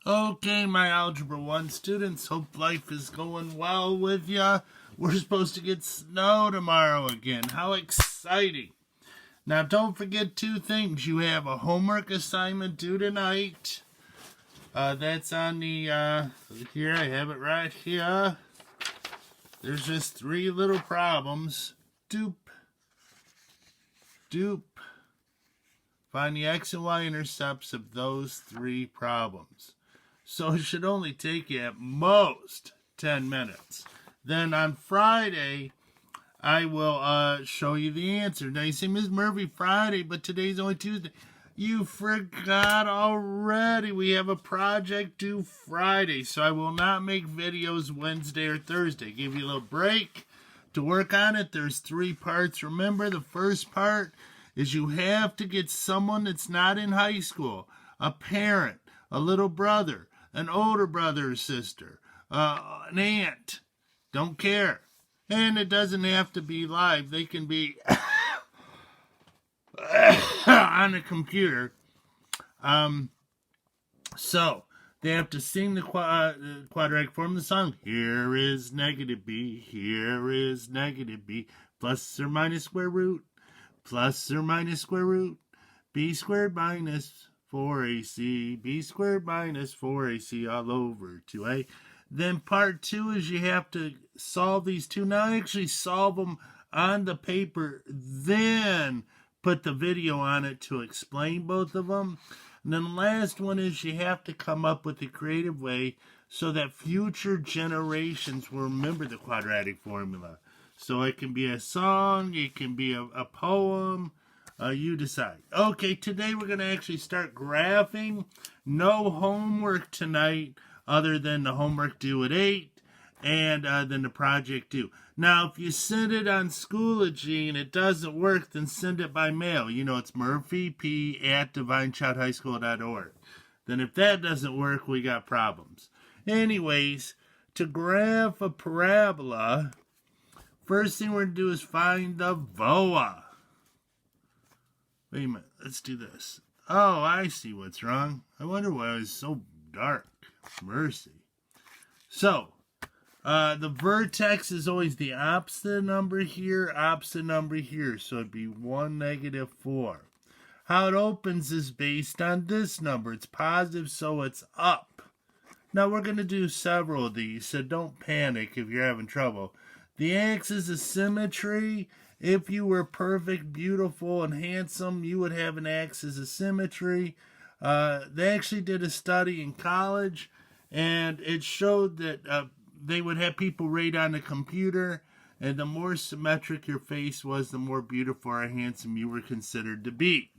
Okay, my Algebra 1 students, hope life is going well with ya. We're supposed to get snow tomorrow again. How exciting. Now, don't forget two things. You have a homework assignment due tonight. That's on the, here, I have it right here. There's just three little problems. Doop. Find the X and Y intercepts of those three problems. So it should only take you at most 10 minutes. Then on Friday, I will show you the answer. Now you say, Ms. Murphy, Friday, but today's only Tuesday. You forgot already. We have a project due Friday, so I will not make videos Wednesday or Thursday. Give you a little break to work on it. There's three parts. Remember, the first part is you have to get someone that's not in high school, a parent, a little brother, an older brother or sister, an aunt, don't care. And it doesn't have to be live. They can be on a computer. So they have to sing the quadratic form of the song. Here is negative b, here is negative b, plus or minus square root, plus or minus square root, b squared minus 4ac, b squared minus 4ac all over 2a. Then part two is you have to solve these two. Now actually solve them on the paper, then put the video on it to explain both of them. And then the last one is you have to come up with a creative way so that future generations will remember the quadratic formula. So it can be a song, it can be a poem, you decide. Okay, today we're going to actually start graphing. No homework tonight other than the homework due at 8 and then the project due. Now, if you send it on Schoology and it doesn't work, then send it by mail. You know, it's murphyp@divinechildhighschool.org. Then if that doesn't work, we got problems. Anyways, to graph a parabola, first thing we're going to do is find the VOA. Wait a minute, let's do this. Oh, I see what's wrong. I wonder why it was so dark. Mercy. So, the vertex is always the opposite number here, so it'd be 1, negative 4. How it opens is based on this number. It's positive, so it's up. Now, we're going to do several of these, so don't panic if you're having trouble. The axis is symmetry. If you were perfect, beautiful, and handsome, you would have an axis of symmetry. They actually did a study in college, and it showed that they would have people rate on the computer, and the more symmetric your face was, the more beautiful or handsome you were considered to be.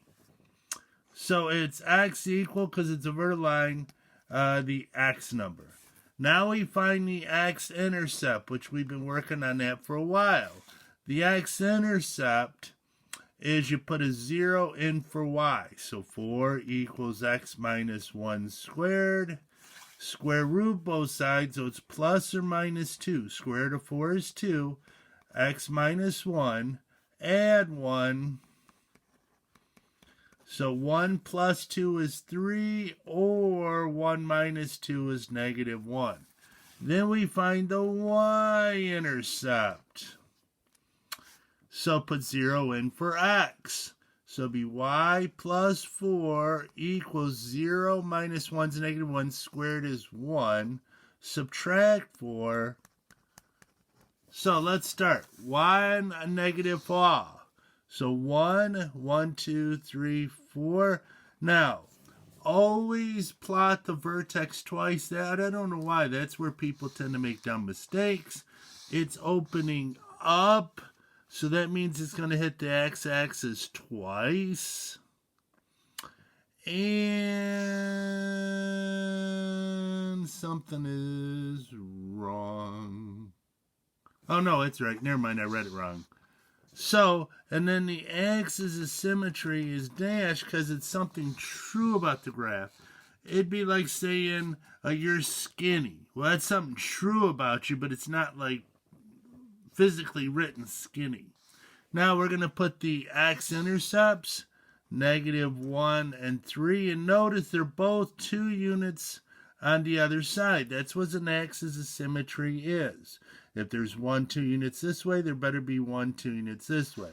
So it's x equal, because it's a vertical line, the x number. Now we find the x-intercept, which we've been working on that for a while. The x-intercept is you put a 0 in for y. So 4 equals x minus 1 squared. Square root both sides, so it's plus or minus 2. Square root of 4 is 2. X minus 1. Add 1. So 1 plus 2 is 3, or 1 minus 2 is negative 1. Then we find the y-intercept. So put 0 in for x. So it'll be y plus 4 equals 0 minus 1 is negative 1. Squared is 1. Subtract 4. So let's start. 1, negative 4. So 1, 1, 2, 3, 4. Now, always plot the vertex twice. That I don't know why. That's where people tend to make dumb mistakes. It's opening up. So that means it's going to hit the x-axis twice. And something is wrong. Oh, no, it's right. Never mind, I read it wrong. So, and then the axis of symmetry is dashed because it's something true about the graph. It'd be like saying you're skinny. Well, that's something true about you, but it's not like physically written skinny. Now we're going to put the x-intercepts, -1 and 3, and notice they're both 2 units on the other side. That's what an axis of symmetry is. If there's 1, 2 units this way, there better be 1, 2 units this way.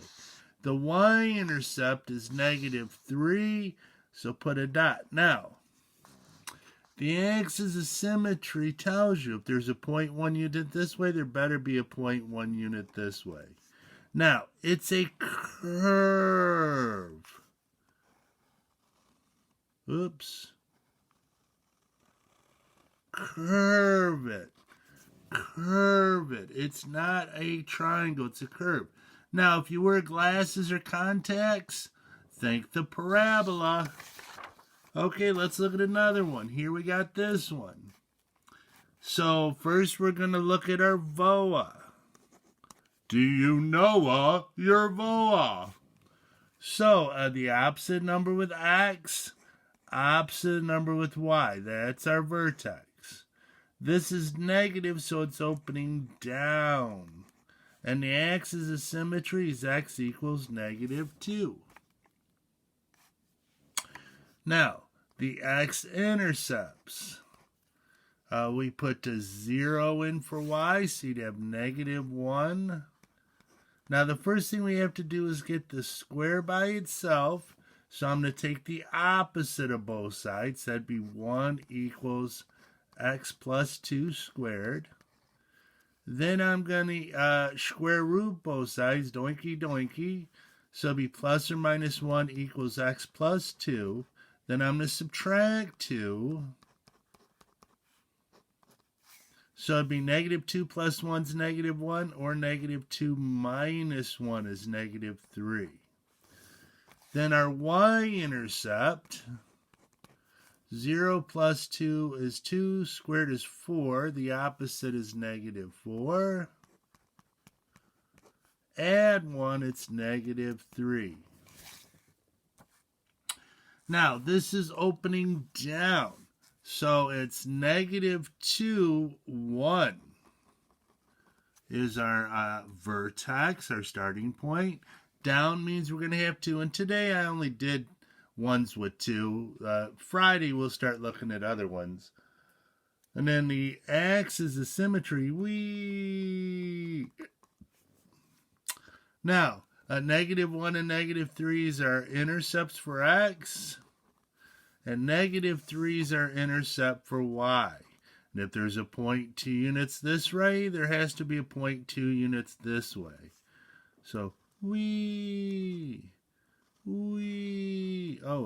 The y-intercept is -3, so put a dot. Now, the axis of symmetry tells you if there's a 0.1 unit this way, there better be a 0.1 unit this way. Now, it's a curve. Oops. Curve it. Curve it. It's not a triangle, it's a curve. Now, if you wear glasses or contacts, think the parabola. Okay, let's look at another one. Here we got this one. So, first we're going to look at our VOA. Do you know your VOA? So, the opposite number with X, opposite number with Y. That's our vertex. This is negative, so it's opening down. And the axis of symmetry is X equals -2. Now, the X-intercepts. We put the 0 in for Y, so you'd have -1. Now, the first thing we have to do is get the square by itself. So I'm going to take the opposite of both sides. That'd be 1 equals X plus 2 squared. Then I'm going to square root both sides, doinky doinky. So it'll be plus or minus 1 equals X plus 2. Then I'm going to subtract 2. So it'd be -2 plus 1 is -1, or -2 minus 1 is -3. Then our y-intercept, 0 plus 2 is 2, squared is 4. The opposite is -4. Add 1, it's -3. Now, this is opening down. So it's -2, 1 is our vertex, our starting point. Down means we're going to have 2. And today I only did ones with 2. Friday we'll start looking at other ones. And then the axis of symmetry. Now, -1 and -3 is our intercepts for X. And -3 is our intercept for Y. And if there's a 0.2 units this way, there has to be a 0.2 units this way. So, oh,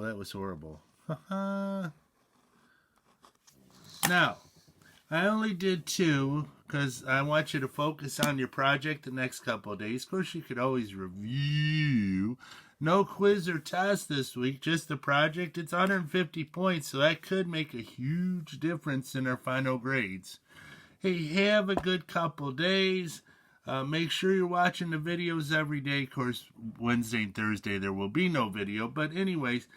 that was horrible. Now, I only did 2 because I want you to focus on your project the next couple of days. Of course, you could always review. No quiz or test this week, just the project. It's 150 points, so that could make a huge difference in our final grades. Hey, have a good couple days. Make sure you're watching the videos every day. Of course, Wednesday and Thursday there will be no video. But anyways,